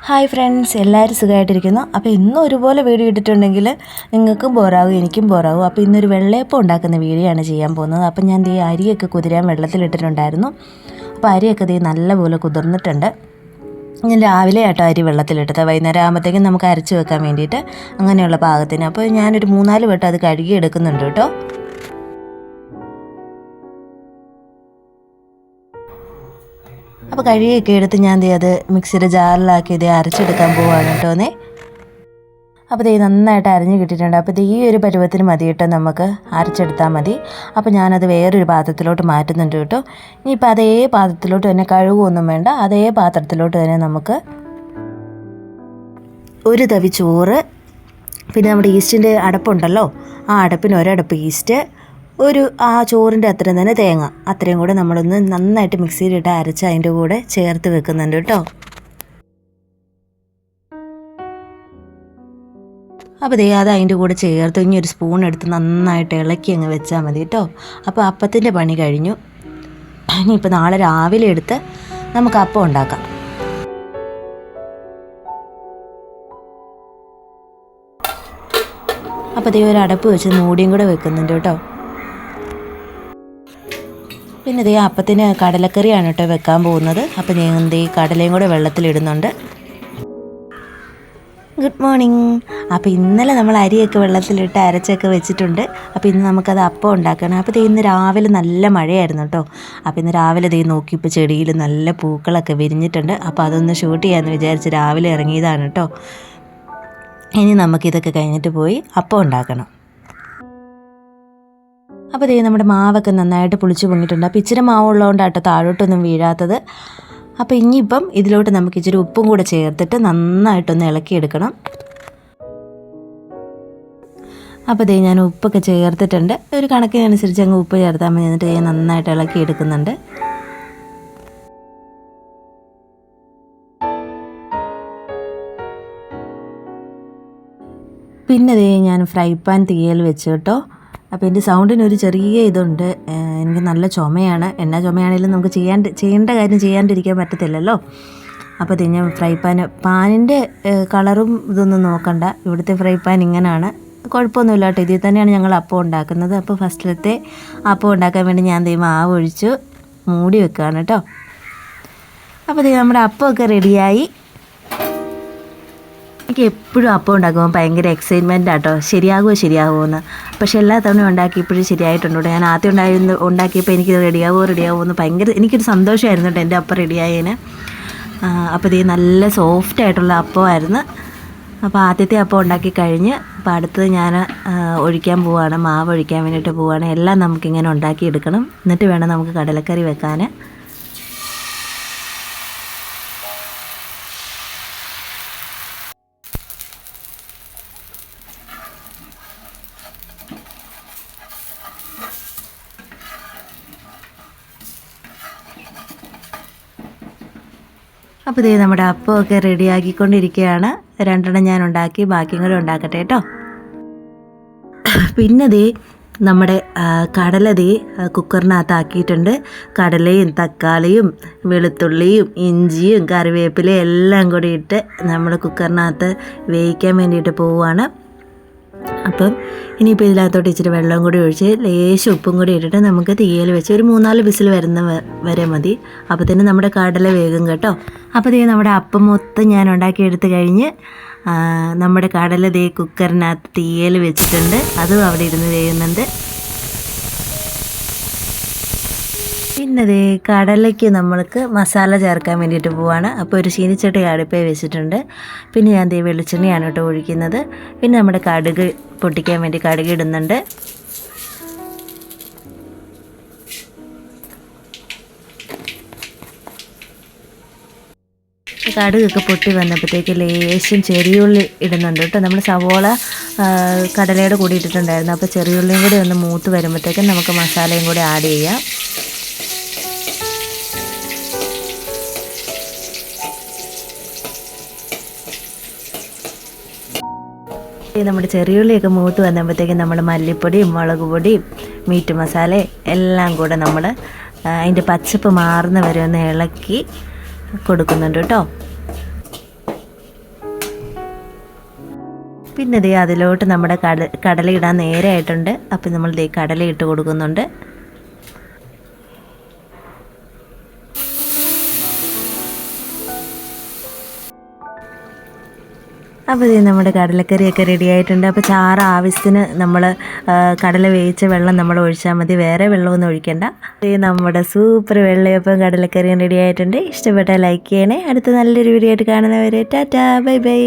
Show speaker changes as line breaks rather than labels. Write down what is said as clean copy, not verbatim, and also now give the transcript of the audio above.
Hi friends, എല്ലാവരും സുഖമായിട്ടിരിക്കുന്നു. അപ്പോൾ ഇന്നും ഒരുപോലെ വീഡിയോ ഇട്ടിട്ടുണ്ടെങ്കിൽ നിങ്ങൾക്കും ബോറാകും എനിക്കും ബോറാകും. അപ്പോൾ ഇന്നൊരു വെള്ളയപ്പം ഉണ്ടാക്കുന്ന വീഡിയോ ആണ് ചെയ്യാൻ പോകുന്നത്. അപ്പോൾ ഞാൻ ദേ അരിയൊക്കെ കുതിരാൻ വെള്ളത്തിലിട്ടിട്ടുണ്ടായിരുന്നു. അപ്പോൾ അരിയൊക്കെ ദേ നല്ലപോലെ കുതിർന്നിട്ടുണ്ട്. ഞാൻ രാവിലെ ആട്ടോ അരി വെള്ളത്തിലിട്ടത്, വൈകുന്നേരം ആകുമ്പോഴത്തേക്കും നമുക്ക് അരച്ച് വെക്കാൻ വേണ്ടിയിട്ട് അങ്ങനെയുള്ള പാകത്തിന്. അപ്പോൾ ഞാനൊരു 3-4 വട്ടം അത് കഴുകി എടുക്കുന്നുണ്ട് കേട്ടോ. അപ്പോൾ കഴുകിയൊക്കെ എടുത്ത് ഞാൻ അത് മിക്സിയുടെ ജാറിലാക്കി അരച്ചെടുക്കാൻ പോവുകയാണ് കേട്ടോന്നേ. അപ്പോൾ നന്നായിട്ട് അരഞ്ഞ് കിട്ടിയിട്ടുണ്ട്. അപ്പോൾ ഈ ഒരു പരുവത്തിന് മതി കേട്ടോ, നമുക്ക് അരച്ചെടുത്താൽ മതി. അപ്പോൾ ഞാനത് വേറൊരു പാത്രത്തിലോട്ട് മാറ്റുന്നുണ്ട് കേട്ടോ. ഇനിയിപ്പോൾ അതേ പാത്രത്തിലോട്ട് തന്നെ, കഴുകുമൊന്നും വേണ്ട, അതേ പാത്രത്തിലോട്ട് തന്നെ നമുക്ക് ഒരു തവി ചോറ്, പിന്നെ നമ്മുടെ ഈസ്റ്റിൻ്റെ അടപ്പുണ്ടല്ലോ, ആ അടപ്പിന് ഒരടപ്പ് ഈസ്റ്റ്, ആ ചോറിൻ്റെ അത്രയും തന്നെ തേങ്ങ, അത്രയും കൂടെ നമ്മളൊന്ന് നന്നായിട്ട് മിക്സിയിലിട്ട് അരച്ച് അതിൻ്റെ കൂടെ ചേർത്ത് വെക്കുന്നുണ്ട് കേട്ടോ. അപ്പോൾ അത് അതിൻ്റെ കൂടെ ചേർത്ത് ഇനി ഒരു സ്പൂൺ എടുത്ത് നന്നായിട്ട് ഇളക്കി അങ്ങ് വെച്ചാൽ മതി കേട്ടോ. അപ്പോൾ അപ്പത്തിൻ്റെ പണി കഴിഞ്ഞു. ഇനിയിപ്പോൾ നാളെ രാവിലെ എടുത്ത് നമുക്ക് അപ്പം ഉണ്ടാക്കാം. അപ്പോൾ ഒരു അടപ്പ് വെച്ച് മൂടിയും കൂടെ വെക്കുന്നുണ്ട് കേട്ടോ. പിന്നെ അപ്പത്തിന് കടലക്കറിയാണ് കേട്ടോ വെക്കാൻ പോകുന്നത്. അപ്പോൾ ഞാൻ കടലയും കൂടെ വെള്ളത്തിലിടുന്നുണ്ട്. Good morning. അപ്പോൾ ഇന്നലെ നമ്മൾ അരിയൊക്കെ വെള്ളത്തിലിട്ട് അരച്ചൊക്കെ വെച്ചിട്ടുണ്ട്. അപ്പോൾ ഇന്ന് നമുക്കത് അപ്പം ഉണ്ടാക്കണം. അപ്പോൾ ഇന്ന് രാവിലെ നല്ല മഴയായിരുന്നു കേട്ടോ. അപ്പോൾ ഇന്ന് രാവിലെ നോക്കിയപ്പോൾ ചെടിയിൽ നല്ല പൂക്കളൊക്കെ വിരിഞ്ഞിട്ടുണ്ട്. അപ്പോൾ അതൊന്ന് ഷൂട്ട് ചെയ്യാമെന്ന് വിചാരിച്ച് രാവിലെ ഇറങ്ങിയതാണ് കേട്ടോ. ഇനി നമുക്കിതൊക്കെ കഴിഞ്ഞിട്ട് പോയി അപ്പം ഉണ്ടാക്കണം. അപ്പോൾ നമ്മുടെ മാവൊക്കെ നന്നായിട്ട് പുളിച്ച് പൊങ്ങിയിട്ടുണ്ട്. അപ്പോൾ ഇച്ചിരി മാവുള്ളതുകൊണ്ടാട്ടോ താഴോട്ടൊന്നും വീഴാത്തത്. അപ്പോൾ ഇനിയിപ്പം ഇതിലോട്ട് നമുക്ക് ഇച്ചിരി ഉപ്പും കൂടെ ചേർത്തിട്ട് നന്നായിട്ടൊന്ന് ഇളക്കിയെടുക്കണം. അപ്പോൾ ഞാൻ ഉപ്പൊക്കെ ചേർത്തിട്ടുണ്ട്. ഒരു കണക്കിനനുസരിച്ച് അങ്ങ് ഉപ്പ് ചേർത്താൽ മതി. എന്നിട്ട് ഞാൻ നന്നായിട്ട് ഇളക്കിയെടുക്കുന്നുണ്ട്. പിന്നെ ഞാൻ ഫ്രൈ പാൻ തീയൽ വെച്ച് കേട്ടോ. അപ്പോൾ എൻ്റെ സൗണ്ടിനൊരു ചെറിയ ഇതുണ്ട്, എനിക്ക് നല്ല ചുമയാണ്. എന്നാ ചുമയാണെങ്കിലും നമുക്ക് ചെയ്യേണ്ട കാര്യം ചെയ്യാണ്ടിരിക്കാൻ പറ്റത്തില്ലല്ലോ. അപ്പോൾ ഞാൻ ഫ്രൈ പാനിൻ്റെ കളറും ഇതൊന്നും നോക്കണ്ട, ഇവിടുത്തെ ഫ്രൈ പാൻ ഇങ്ങനെയാണ്, കുഴപ്പമൊന്നുമില്ല കേട്ടോ. ഇതിൽ തന്നെയാണ് ഞങ്ങൾ അപ്പം ഉണ്ടാക്കുന്നത്. അപ്പോൾ ഫസ്റ്റിലത്തെ അപ്പം ഉണ്ടാക്കാൻ വേണ്ടി ഞാൻ മാവ് ഒഴിച്ച് മൂടി വെക്കുകയാണ് കേട്ടോ. അപ്പോൾ നമ്മുടെ അപ്പമൊക്കെ റെഡിയായി. എനിക്ക് എപ്പോഴും അപ്പം ഉണ്ടാക്കുമ്പോൾ ഭയങ്കര എക്സൈറ്റ്മെൻ്റ് ആട്ടോ, ശരിയാകുമോ എന്ന്. പക്ഷേ എല്ലാ തവണയും ഉണ്ടാക്കിയപ്പോഴും ശരിയായിട്ടുണ്ട്. ഞാൻ ആദ്യം ഉണ്ടാക്കിയപ്പോൾ എനിക്ക് റെഡിയാകുമോ എന്ന് ഭയങ്കര എനിക്കൊരു സന്തോഷമായിരുന്നു കേട്ടോ, എൻ്റെ അപ്പം റെഡിയായതിന്. അപ്പോൾ നല്ല സോഫ്റ്റ് ആയിട്ടുള്ള അപ്പമായിരുന്നു. അപ്പോൾ ആദ്യത്തെ അപ്പം ഉണ്ടാക്കി കഴിഞ്ഞ് അപ്പോൾ അടുത്തത് ഞാൻ ഒഴിക്കാൻ പോവുകയാണ്, മാവ് ഒഴിക്കാൻ വേണ്ടിയിട്ട് പോവുകയാണ്. എല്ലാം നമുക്കിങ്ങനെ ഉണ്ടാക്കിയെടുക്കണം, എന്നിട്ട് വേണം നമുക്ക് കടലക്കറി വെക്കാൻ. അപ്പോൾ നമ്മുടെ അപ്പമൊക്കെ റെഡിയാക്കിക്കൊണ്ടിരിക്കുകയാണ്. 2 ഞാൻ ഉണ്ടാക്കി, ബാക്കിയും കൂടെ ഉണ്ടാക്കട്ടെ കേട്ടോ. പിന്നെ നമ്മുടെ കടല കുക്കറിനകത്താക്കിയിട്ടുണ്ട്. കടലയും തക്കാളിയും വെളുത്തുള്ളിയും ഇഞ്ചിയും കറിവേപ്പിലയും എല്ലാം കൂടി ഇട്ട് നമ്മൾ കുക്കറിനകത്ത് വേവിക്കാൻ വേണ്ടിയിട്ട് പോവുകയാണ്. അപ്പം ഇനിയിപ്പോൾ ഇതിനകത്തോട്ട് ഇച്ചിരി വെള്ളം കൂടി ഒഴിച്ച് ലേശം ഉപ്പും കൂടി ഇട്ടിട്ട് നമുക്ക് തീയിൽ വെച്ച് ഒരു 3-4 വിസിൽ വരുന്ന വരെ മതി. അപ്പോൾ തന്നെ നമ്മുടെ കടല വേകും കേട്ടോ. അപ്പോൾ നമ്മുടെ അപ്പം മൊത്തം ഞാൻ ഉണ്ടാക്കിയെടുത്ത് കഴിഞ്ഞ് നമ്മുടെ കടല കുക്കറിനകത്ത് തീയിൽ വെച്ചിട്ടുണ്ട്. അതും അവിടെ ഇരുന്ന് വേകുന്നുണ്ട്. പിന്നെ കടലയ്ക്ക് നമ്മൾക്ക് മസാല ചേർക്കാൻ വേണ്ടിയിട്ട് പോവാണ്. അപ്പോൾ ഒരു ചീനിച്ചട്ടി അടുപ്പേ വെച്ചിട്ടുണ്ട്. പിന്നെ ഞാൻ വെളിച്ചെണ്ണയാണ് കേട്ടോ ഒഴിക്കുന്നത്. പിന്നെ നമ്മുടെ കടുക് പൊട്ടിക്കാൻ വേണ്ടി കടുക് ഇടുന്നുണ്ട്. കടുകൊക്കെ പൊട്ടി വന്നപ്പോഴത്തേക്ക് ലേശം ചെറിയുള്ളി ഇടുന്നുണ്ട് കേട്ടോ. നമ്മൾ സവോള കടലയുടെ കൂടി ഇട്ടിട്ടുണ്ടായിരുന്നു. അപ്പോൾ ചെറിയുള്ളിയും കൂടി ഒന്ന് മൂത്ത് വരുമ്പോഴത്തേക്കും നമുക്ക് മസാലയും കൂടി ആഡ് ചെയ്യാം. നമ്മുടെ ചെറിയുള്ളിയൊക്കെ മൂത്ത് വന്നപ്പോഴത്തേക്കും നമ്മൾ മല്ലിപ്പൊടിയും മുളക് പൊടിയും മീറ്റ് മസാല എല്ലാം കൂടെ നമ്മൾ അതിൻ്റെ പച്ചപ്പ് മാറുന്ന വരെ ഒന്ന് ഇളക്കി കൊടുക്കുന്നുണ്ട് കേട്ടോ. പിന്നെ ദേ അതിലോട്ട് നമ്മുടെ കടല ഇടാൻ നേരായിട്ടുണ്ട്. അപ്പം നമ്മൾ ദേ കടല ഇട്ട് കൊടുക്കുന്നുണ്ട്. അപ്പോൾ ഇത് നമ്മുടെ കടലക്കറിയൊക്കെ റെഡി ആയിട്ടുണ്ട്. അപ്പോൾ ചാറ് ആവശ്യത്തിന് നമ്മൾ കടല വേവിച്ച വെള്ളം നമ്മൾ ഒഴിച്ചാൽ മതി, വേറെ വെള്ളമൊന്നും ഒഴിക്കണ്ട. ഇത് നമ്മുടെ സൂപ്പർ വെള്ളയപ്പം കടലക്കറിയും റെഡി ആയിട്ടുണ്ട്. ഇഷ്ടപ്പെട്ടാൽ ലൈക്ക് ചെയ്യണേ. അടുത്ത നല്ലൊരു വീഡിയോ ആയിട്ട് കാണുന്നവരെ ടാറ്റാ ബൈ ബൈ.